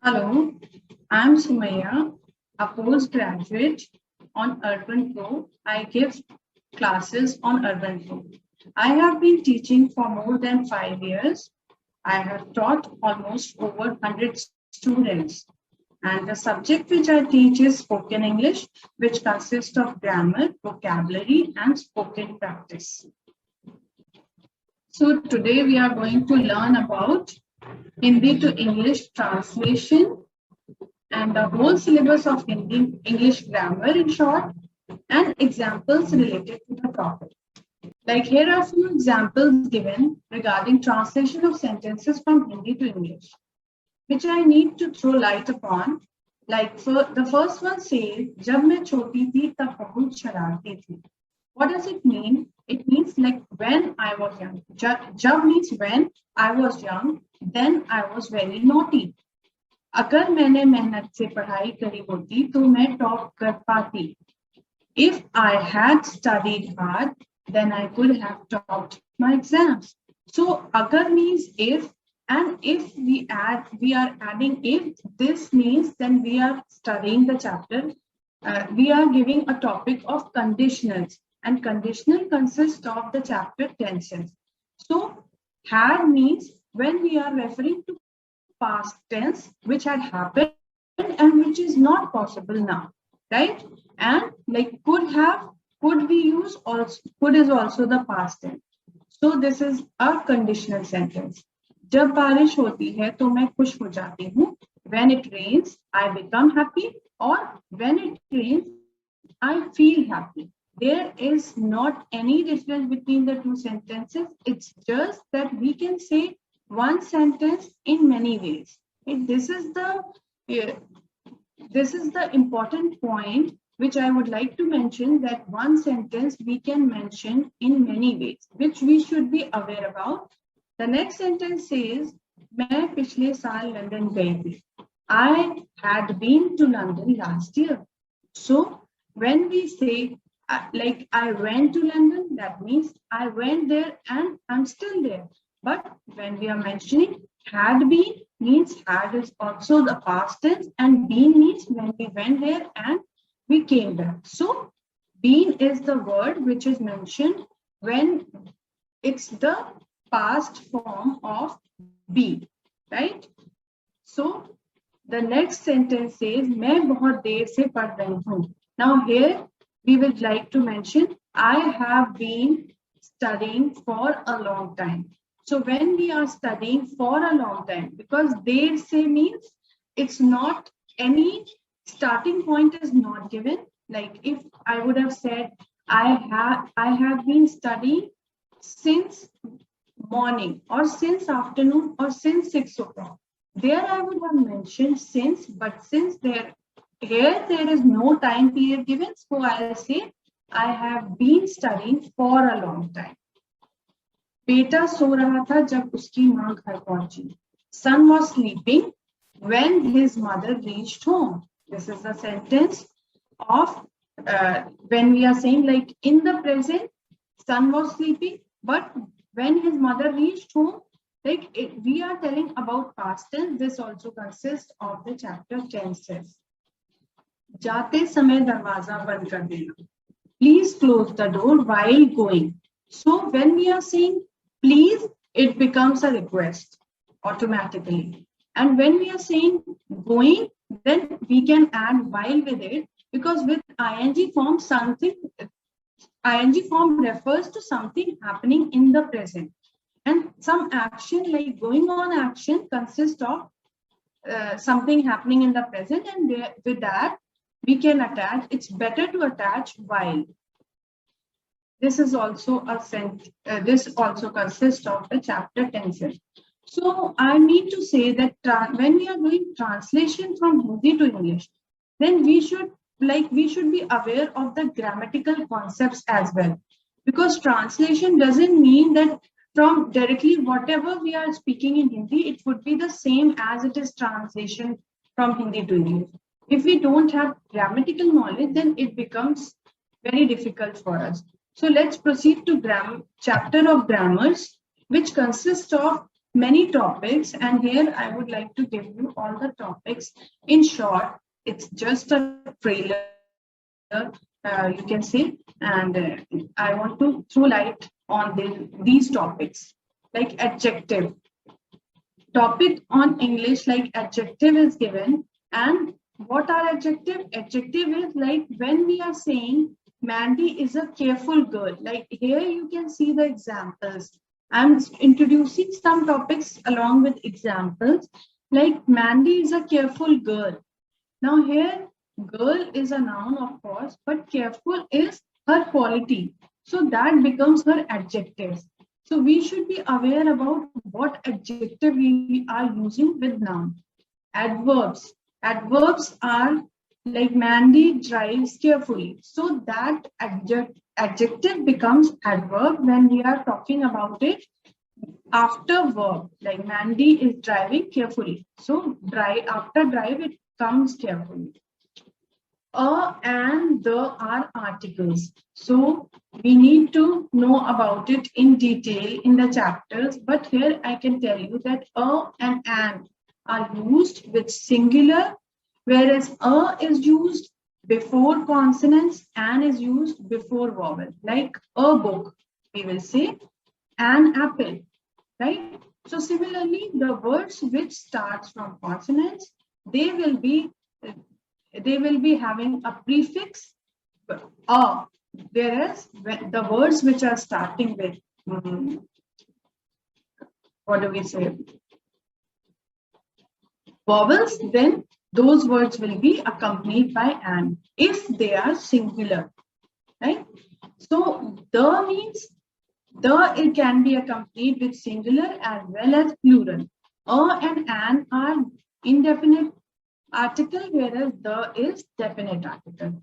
Hello, I'm Sumayya, a postgraduate on UrbanPro. I give classes on UrbanPro. I have been teaching for more than 5 years. I have taught almost over 100 students. And the subject which I teach is spoken English, which consists of grammar, vocabulary, and spoken practice. So today we are going to learn about Hindi to English translation and the whole syllabus of Hindi, English grammar in short, and examples related to the topic. Like here are a few examples given regarding translation of sentences from Hindi to English, which I need to throw light upon. Like the first one says, "जब मैं छोटी थी तब बहुत शरारती थी." What does it mean? It means like when I was young. Jab means when I was young, then I was very naughty. अगर मैंने मेहनत से पढ़ाई करी होती तो मैं टॉप कर पाती. If I had studied hard, then I could have topped my exams. So agar means if, and if we are adding if, this means then we are studying the chapter. We are giving a topic of conditionals, and conditional consists of the chapter tenses. So had means when we are referring to past tense which had happened and which is not possible now, right? And like could we use also, could is also the past tense. So this is a conditional sentence. जब बारिश होती है तो मैं खुश हो जाती हूँ. When it rains, I become happy, or when it rains, I feel happy. There is not any difference between the two sentences. It's just that we can say one sentence in many ways. This is the important point which I would like to mention, that one sentence we can mention in many ways, which we should be aware about. The next sentence says, मैं पिछले साल London गई थी. I had been to London last year. So when we say like I went to London, that means I went there and I'm still there. But when we are mentioning had been, means had is also the past tense, and been means when we went there and we came back. So been is the word which is mentioned when it's the past form of be, right? So the next sentence says, मैं बहुत देर से पढ़ रही हूँ. Now here we would like to mention I have been studying for a long time. So when we are studying for a long time, because there say means it's not any starting point is not given. Like if I would have said I have been studying since morning or since afternoon or since 6 o'clock. There I would have mentioned since, but since there is no time period given, so I'll say I have been studying for a long time. बेटा सो रहा था जब उसकी मां घर पहुंची. Son was sleeping when his mother reached home. This is the sentence of when we are saying like in the present, son was sleeping, but when his mother reached home, like we are telling about past tense. This also consists of the chapter tenses. जाते समय दरवाजा बंद कर देना. Please close the door while going. So when we are saying please, it becomes a request automatically. And when we are saying going, then we can add while with it, because with ing form, ing form refers to something happening in the present. And some action like going on action consists of something happening in the present, and with that we can attach, it's better to attach while. This is also this also consists of the chapter tenses. So I need to say that when we are doing translation from Hindi to English, then we should be aware of the grammatical concepts as well, because translation doesn't mean that from directly whatever we are speaking in Hindi, it would be the same as it is translation from Hindi to English. If we don't have grammatical knowledge, then it becomes very difficult for us. So let's proceed to chapter of grammars, which consists of many topics, and here I would like to give you all the topics in short. It's just a trailer, you can say, and I want to throw light on these topics. Like adjective topic on English, like adjective is given. And what are adjective? Adjective is like when we are saying Mandy is a careful girl. Like here you can see the examples. I'm introducing some topics along with examples. Like Mandy is a careful girl. Now here, girl is a noun, of course, but careful is her quality. So that becomes her adjective. So we should be aware about what adjective we are using with noun. Adverbs. Adverbs are like Mandy drives carefully. So that adjective becomes adverb when we are talking about it after verb. Like Mandy is driving carefully. So drive, after drive it comes carefully. A and the are articles. So we need to know about it in detail in the chapters. But here I can tell you that a and an are used with singular, whereas a is used before consonants, an is used before vowel. Like a book, we will say an apple, right? So similarly, the words which starts from consonants, they will be having a prefix a, whereas the words which are starting with what do we say, vowels, then those words will be accompanied by an if they are singular, right? So the means it can be accompanied with singular as well as plural. A and an are indefinite article, whereas the is definite article.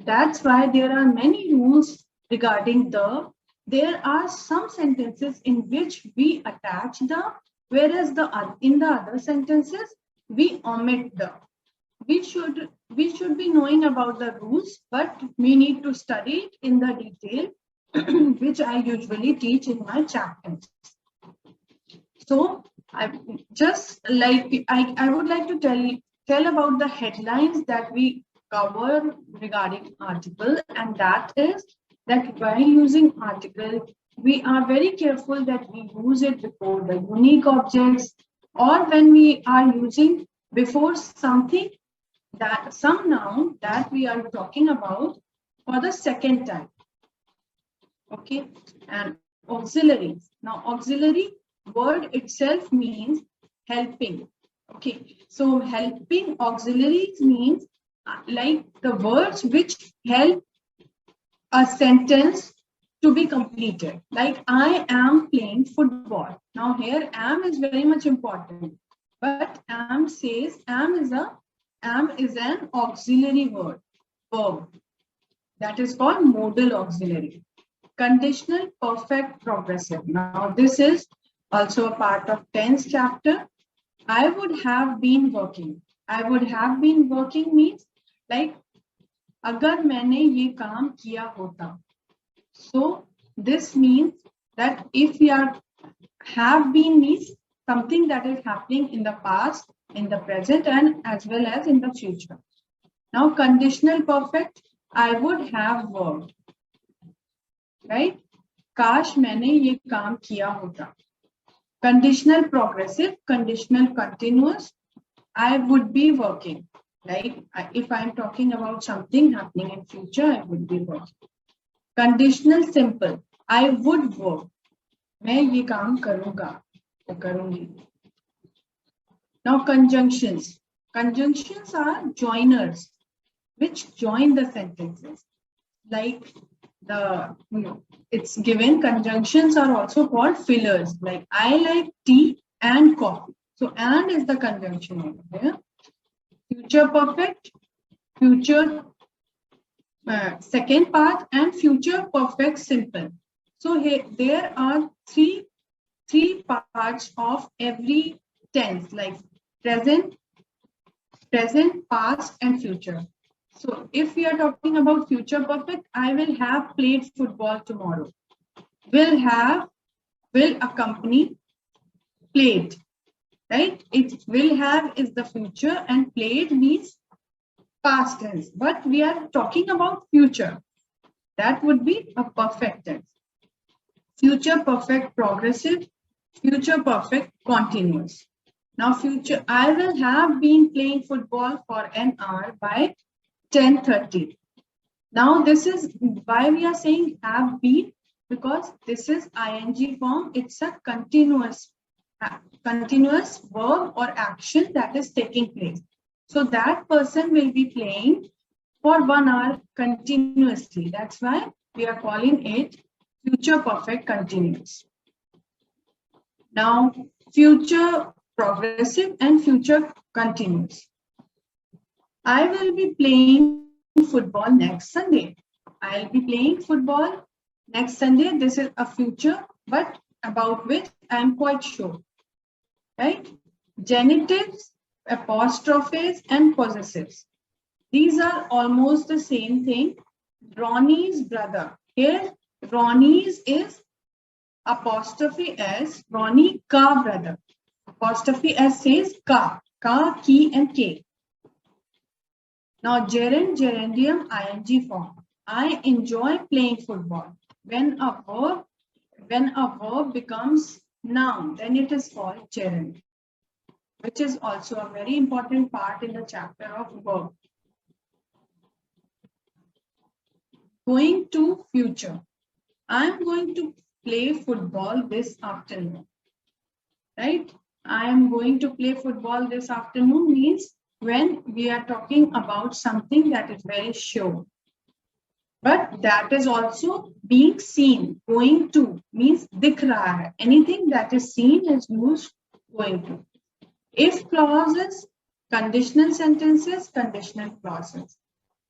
That's why there are many rules regarding the. There are some sentences in which we attach the, whereas in the other sentences we omit the. We should be knowing about the rules, but we need to study it in the detail, which I usually teach in my chapters. So I would like to tell about the headlines that we cover regarding article, and that is that while using article, we are very careful that we use it before the unique objects, or when we are using before something, that some noun that we are talking about for the second time. Okay, and auxiliaries. Now auxiliary word itself means helping. Okay, so helping auxiliaries means like the words which help a sentence to be completed. Like I am playing football. Now here am is very much important, but am says am is an auxiliary verb that is called modal auxiliary. Conditional perfect progressive. Now this is also a part of tense chapter. I would have been working. I would have been working means like अगर मैंने ये काम किया होता. So this means that if we are have been means something that is happening in the past, in the present, and as well as in the future. Now conditional perfect, I would have worked. Right? काश मैंने ये काम किया होता. Conditional progressive, conditional continuous, I would be working. Like if I'm talking about something happening in future, I would be working. Conditional simple, I would work. मैं ये काम करूँगा, करूँगी. Now conjunctions. Conjunctions are joiners which join the sentences. Like it's given, conjunctions are also called fillers. Like I like tea and coffee. So and is the conjunction over here. Future perfect, future second part, and future perfect simple. So here there are three parts of every tense, like present, past, and future. So if we are talking about future perfect, I will have played football tomorrow. Will accompany played, right? It will have is the future and played means past tense, but we are talking about future. That would be a perfect tense. Future perfect progressive, future perfect continuous. Now future, I will have been playing football for an hour by 10:30. Now this is why we are saying have been, because this is ing form. It's a continuous verb or action that is taking place. So that person will be playing for 1 hour continuously. That's why we are calling it future perfect continuous. Now, future progressive and future continuous. I will be playing football next Sunday. I'll be playing football next Sunday. This is a future, but about which I am quite sure. Right? Genitives, apostrophes, and possessives. These are almost the same thing. Ronnie's brother. Here, Ronnie's is apostrophe S, Ronnie ka brother. Apostrophe S says ka, ki, and k. Now, gerund, gerundium, ing form. I enjoy playing football. When a verb becomes noun, then it is called gerund, which is also a very important part in the chapter of verb. Going to future. I am going to play football this afternoon. Right? I am going to play football this afternoon means when we are talking about something that is very sure. But that is also being seen. Going to means dikh raha hai. Anything that is seen is used going to. If clauses, conditional sentences, conditional clauses.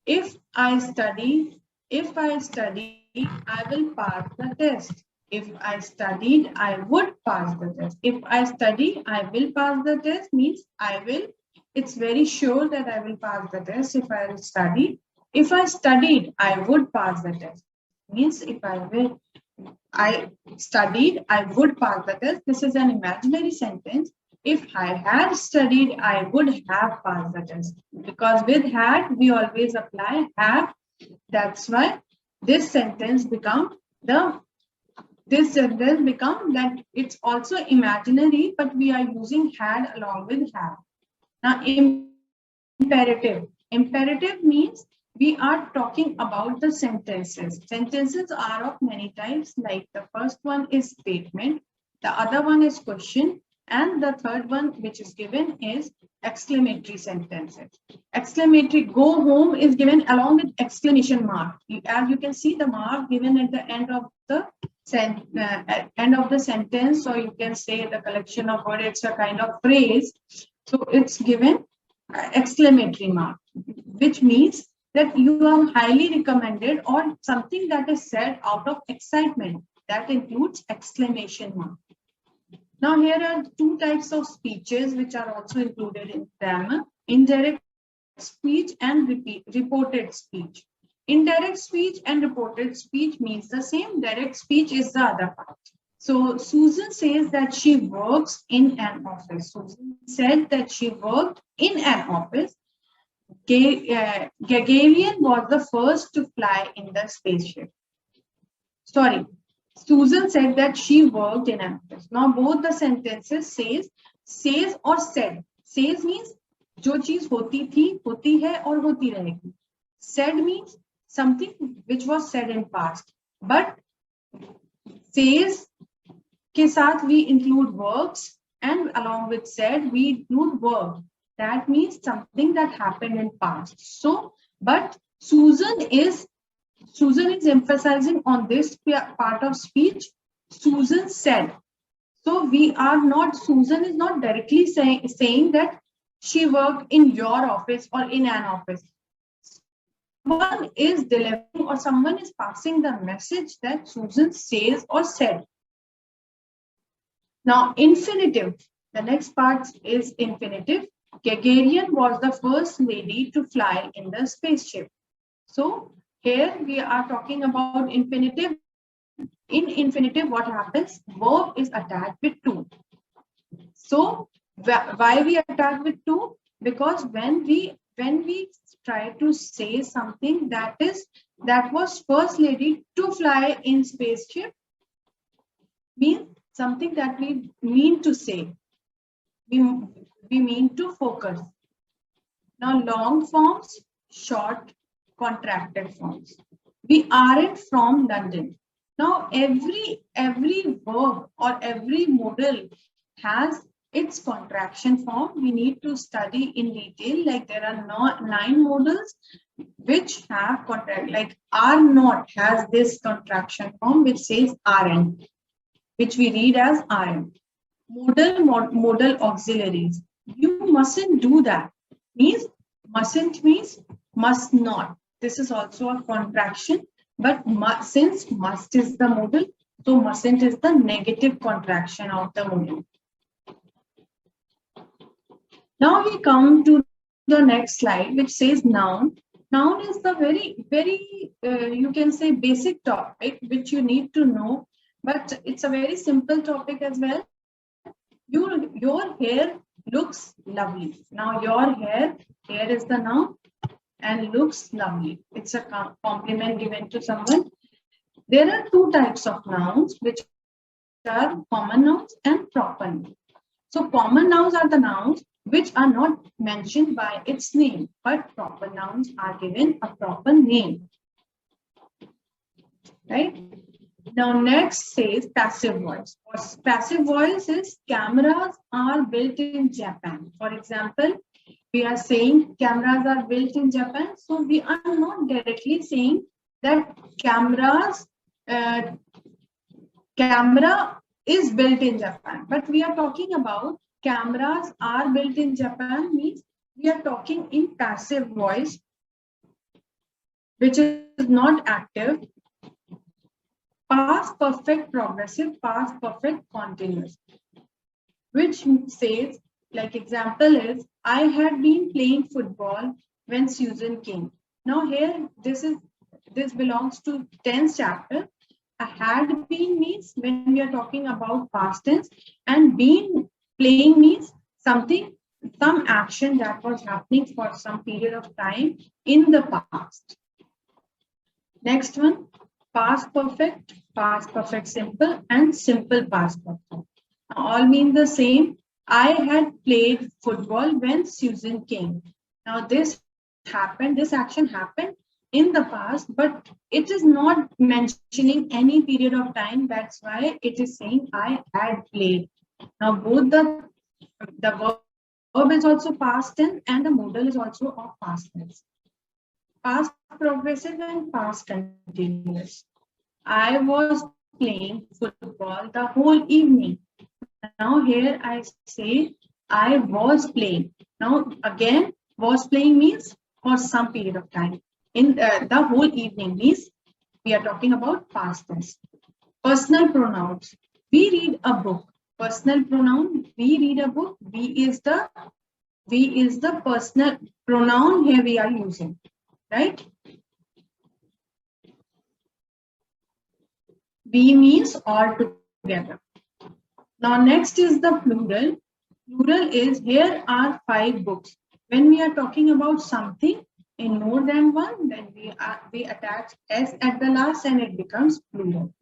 If I study, I will pass the test. If I studied, I would pass the test. If I study, I will pass the test means I will. It's very sure that I will pass the test if I will study. If I studied, I would pass the test. Means if I studied, I would pass the test. This is an imaginary sentence. If I had studied, I would have passed the test. Because with had, we always apply have. That's why this sentence become that it's also imaginary, but we are using had along with have. Now, imperative. Imperative means we are talking about the sentences. Sentences are of many types, like the first one is statement, the other one is question, and the third one which is given is exclamatory sentences. Exclamatory go home is given along with exclamation mark. As you can see the mark given at the end of the sentence, or you can say the collection of words, it's a kind of phrase. So it's given exclamatory mark, which means that you are highly recommended or something that is said out of excitement. That includes exclamation mark. Now here are two types of speeches which are also included in grammar: indirect speech and reported speech. Indirect speech and reported speech means the same. Direct speech is the other part. So Susan says that she works in an office. Susan said that she worked in an office. Gagarin was the first to fly in the spaceship. Sorry, Susan said that she worked in an office. Now both the sentences says or said. Says means जो चीज होती थी, होती है और होती रहेगी. Said means something which was said in past. But says के साथ we include verbs, and along with said we include verb. That means something that happened in past. So, but Susan is emphasizing on this part of speech. Susan said. So we are not, Susan is not directly saying that she worked in your office or in an office. Someone is delivering or someone is passing the message that Susan says or said. Now, infinitive. The next part is infinitive. Gagarin was the first lady to fly in the spaceship. So here we are talking about infinitive. In infinitive, what happens? Verb is attached with to. So why we attach with to? Because when we try to say something that was first lady to fly in spaceship, means something that we mean to say. We mean to focus. Now long forms, short contracted forms. We aren't from London. Now every verb or every modal has its contraction form. We need to study in detail. Like there are 9 modals which have contract. Like are not has this contraction form which says aren't, which we read as aren't. Modal auxiliaries. You mustn't do that. Means mustn't means must not. This is also a contraction, but since must is the modal, so mustn't is the negative contraction of the modal. Now we come to the next slide, which says noun. Noun is the very you can say basic topic which you need to know, but it's a very simple topic as well. Your hair looks lovely. Now your hair is the noun and looks lovely. It's a compliment given to someone. There are 2 types of nouns, which are common nouns and proper nouns. So common nouns are the nouns which are not mentioned by its name, but proper nouns are given a proper name. Right? Now next says passive voice. Passive voice is cameras are built in Japan. For example, we are saying cameras are built in Japan. So we are not directly saying that camera is built in Japan, but we are talking about cameras are built in Japan means we are talking in passive voice, which is not active. Past perfect progressive, past perfect continuous, which says, like example is, I had been playing football when Susan came. Now here, this belongs to 10th chapter. I had been means when we are talking about past tense, and been playing means some action that was happening for some period of time in the past. Next one, past perfect simple, and simple past perfect. All mean the same. I had played football when Susan came. Now this action happened in the past, but it is not mentioning any period of time. That's why it is saying I had played. Now both the verb is also past tense and the modal is also of past tense. Past progressive and past continuous. I was playing football the whole evening. Now here I say I was playing. Now again, was playing means for some period of time. In the whole evening means we are talking about past tense. Personal pronouns. We read a book. Personal pronoun. We read a book. We is the personal pronoun here we are using. Right? We means all together. Now next is the plural. Plural is here are 5 books. When we are talking about something in more than one, then we attach s at the last and it becomes plural.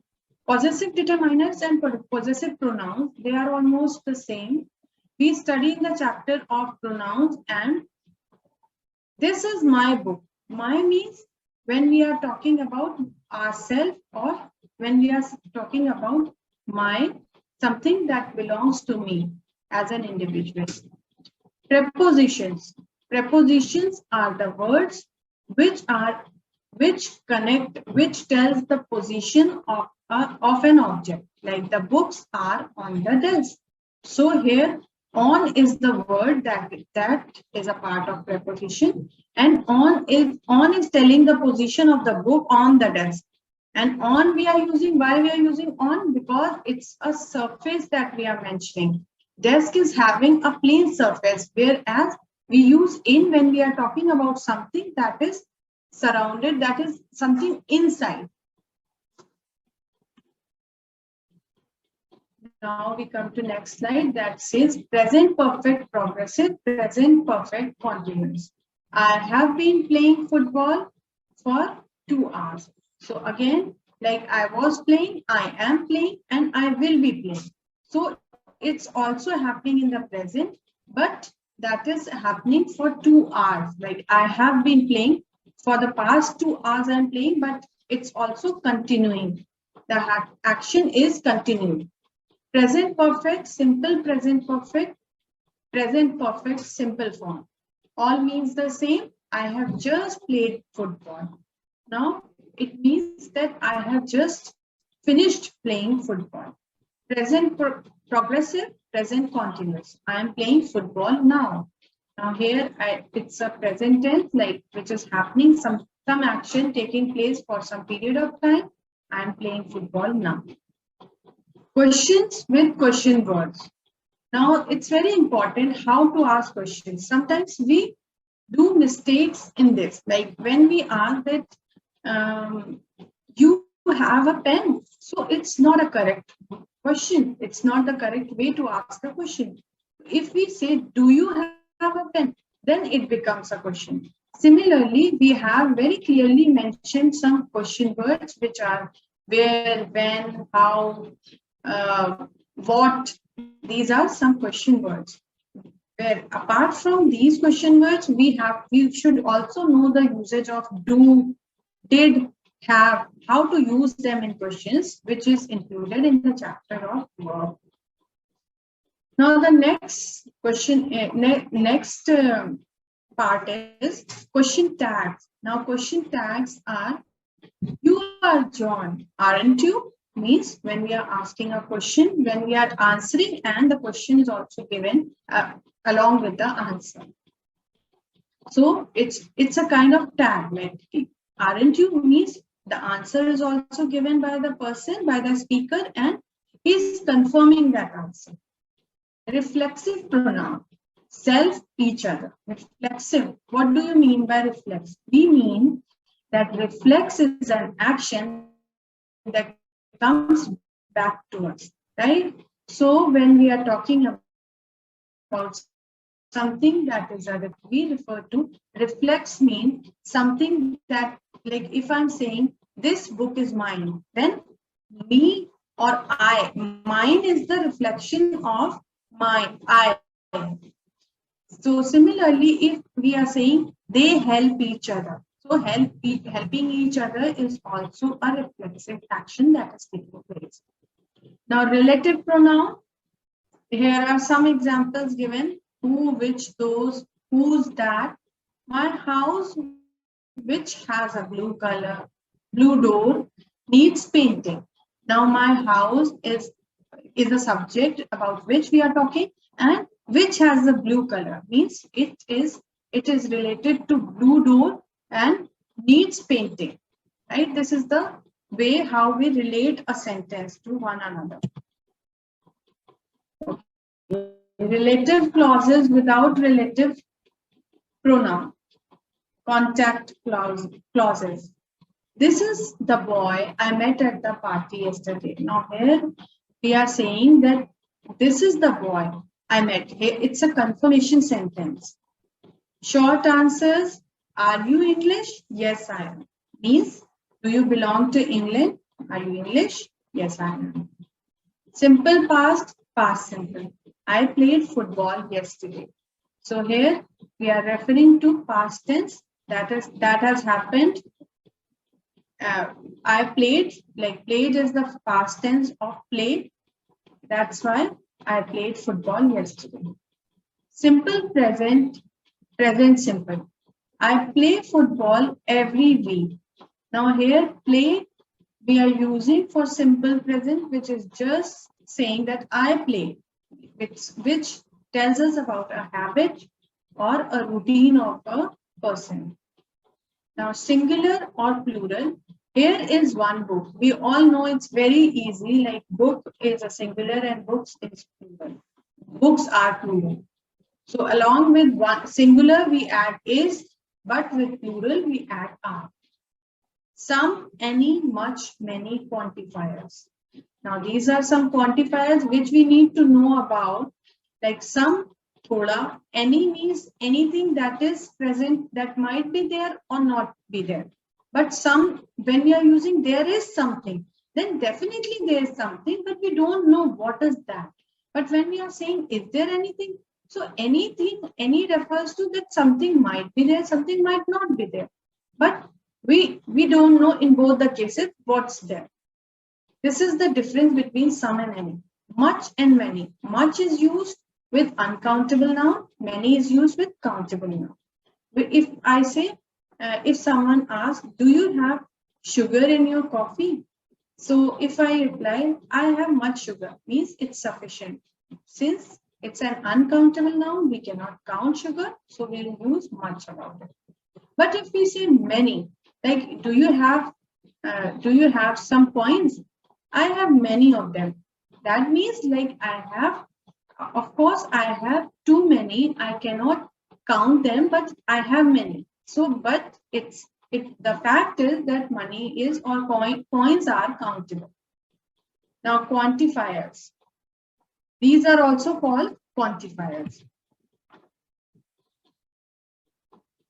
Possessive determiners and possessive pronouns, they are almost the same. We study in the chapter of pronouns, and this is my book. My means when we are talking about ourselves, or when we are talking about my, something that belongs to me as an individual. Prepositions. Prepositions are the words which tells the position of an object. Like the books are on the desk. So here on is the word that is a part of preposition, and on is telling the position of the book on the desk. And on we are using, why we are using on? Because it's a surface that we are mentioning. Desk is having a plain surface, whereas we use in when we are talking about something that is surrounded, that is something inside. Now we come to next slide that says present perfect progressive, present perfect continuous. I have been playing football for 2 hours. So again, like I was playing, I am playing, and I will be playing. So it's also happening in the present, but that is happening for 2 hours. Like I have been playing for the past 2 hours, I'm playing, but it's also continuing. The action is continuing. Present perfect, simple present perfect, simple form. All means the same. I have just played football. Now it means that I have just finished playing football. Present progressive, present continuous. I am playing football now. Now here it's a present tense, like which is happening, some action taking place for some period of time. I am playing football now. Questions with question words. Now, it's very important how to ask questions. Sometimes we do mistakes in this, like when we ask that you have a pen. So it's not a correct question. It's not the correct way to ask a question. If we say, do you have a pen? Then it becomes a question. Similarly, we have very clearly mentioned some question words, which are where, when, how, what. These are some question words. Where apart from these question words, we should also know the usage of do, did, have, how to use them in questions, which is included in the chapter of verb. Now the next question, part is question tags. Now question tags are, you are John, aren't you? Means when we are asking a question, when we are answering, and the question is also given along with the answer. So it's a kind of tag, like aren't you means the answer is also given by the person, by the speaker, and he's confirming that answer. Reflexive pronoun, self, each other. Reflexive, what do you mean by reflex? We mean that reflex is an action that comes back to us, right? So when we are talking about something that is other, we refer to reflex mean something that, like if I'm saying this book is mine, then me or I, mine is the reflection of my I. So similarly, if we are saying they help each other, so helping each other is also a reflexive action that is taking place. Now relative pronoun, here are some examples given: who, which, those, whose, that. My house, which has a blue color, blue door, needs painting. Now my house is a subject about which we are talking, and which has a blue color means it is related to blue door and needs painting, right? This is the way how we relate a sentence to one another. Okay. Relative clauses without relative pronoun. Contact clauses. This is the boy I met at the party yesterday. Now here we are saying that this is the boy I met. It's a confirmation sentence. Short answers. Are you English? Yes, I am. Means, do you belong to England? Are you English? Yes, I am. Simple past, past simple. I played football yesterday. So here we are referring to past tense that has happened. I played, like played is the past tense of play. That's why I played football yesterday. Simple present, present simple. I play football every week. Now here play we are using for simple present, which is just saying that I play, which tells us about a habit or a routine of a person. Now singular or plural. Here is one book. We all know it's very easy, like book is a singular and books is plural. Books are plural. So along with one singular, we add is, but with plural, we add are. Some, any, much, many quantifiers. Now, these are some quantifiers which we need to know about, like some, thoda, any means anything that is present that might be there or not be there. But some, when we are using there is something, then definitely there is something, but we don't know what is that. But when we are saying, is there anything? So anything, any refers to that something might be there, something might not be there. But we don't know in both the cases what's there. This is the difference between some and any. Much and many. Much is used with uncountable noun. Many is used with countable noun. If I say, if someone asks, do you have sugar in your coffee? So if I reply, I have much sugar, means it's sufficient. Since it's an uncountable noun, we cannot count sugar, so we'll use much about it. But if we say many, like do you have some points? I have many of them. That means like I have, of course, I have too many. I cannot count them, but I have many. So, but the fact is that money is or coins are countable. Now, quantifiers. These are also called quantifiers.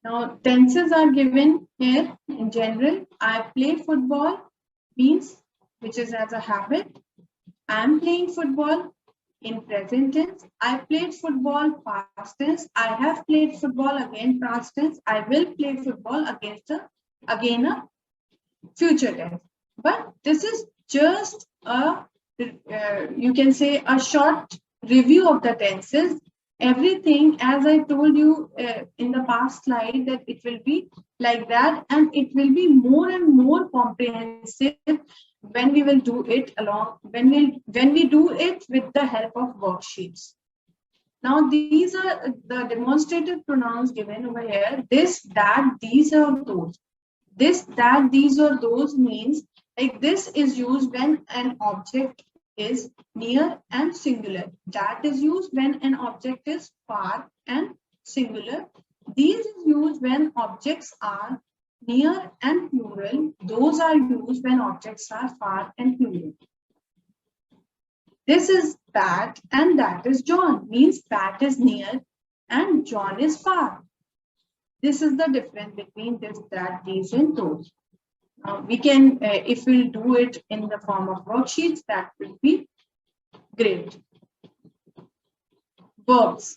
Now, tenses are given here in general. I play football means, which is as a habit. I am playing football in present tense. I played football past tense. I have played football again past tense. I will play football again a future tense. But this is just a, you can say, a short review of the tenses. Everything, as I told you in the past slide, that it will be like that, and it will be more and more comprehensive when we will do it when we do it with the help of worksheets. Now, these are the demonstrative pronouns given over here. This, that, these, or those. This, that, these, or those means like this is used when an object is near and singular. That is used when an object is far and singular. These is used when objects are near and plural. Those are used when objects are far and plural. This is Pat and that is John, means Pat is near and John is far. This is the difference between this, that, these, and those. We can, if we'll do it in the form of worksheets, that will be great. Verbs.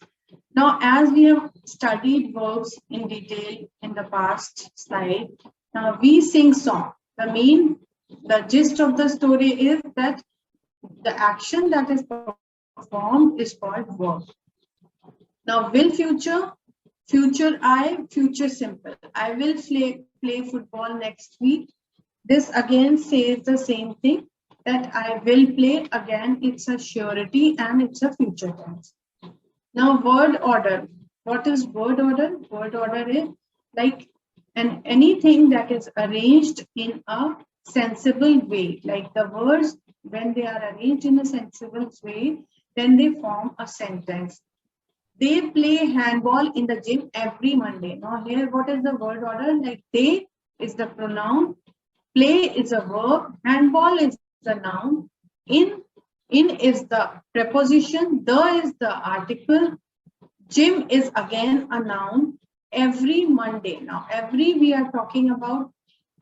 Now, as we have studied verbs in detail in the past slide, now we sing song. The gist of the story is that the action that is performed is called verb. Now, will future, future I, future simple. I will play football next week. This again says the same thing, that I will play. Again, it's a surety and it's a future tense. Now, word order. What is word order? Word order is like anything that is arranged in a sensible way. Like the words, when they are arranged in a sensible way, then they form a sentence. They play handball in the gym every Monday. Now here, what is the word order? Like they is the pronoun, play is a verb, handball is the noun, in is the preposition, the is the article, gym is again a noun, every Monday. Now every we are talking about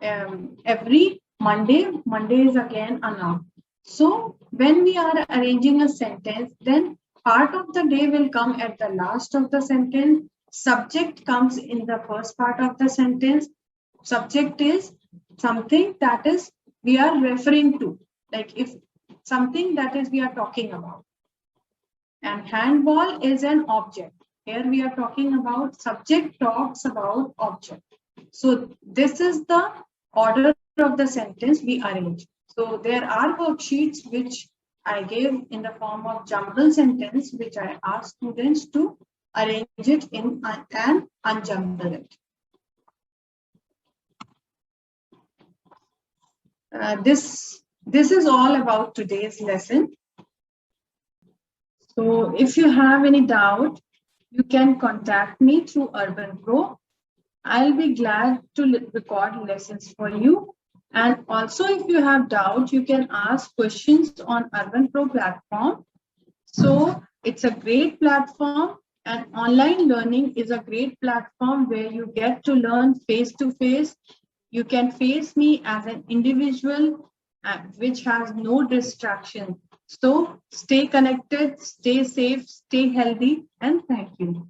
every Monday. Monday is again a noun. So when we are arranging a sentence, then part of the day will come at the last of the sentence. Subject comes in the first part of the sentence. Subject is something that is we are referring to, like if something that is we are talking about. And handball is an object. Here we are talking about subject talks about object. So this is the order of the sentence we arrange. So there are worksheets which I gave in the form of jumble sentence, which I ask students to arrange it in and unjumble it. This is all about today's lesson. So if you have any doubt, you can contact me through UrbanPro. I'll be glad to record lessons for you. And also, if you have doubts, you can ask questions on UrbanPro platform. So it's a great platform, and online learning is a great platform where you get to learn face to face. You can face me as an individual which has no distraction. So stay connected, stay safe, stay healthy, and thank you.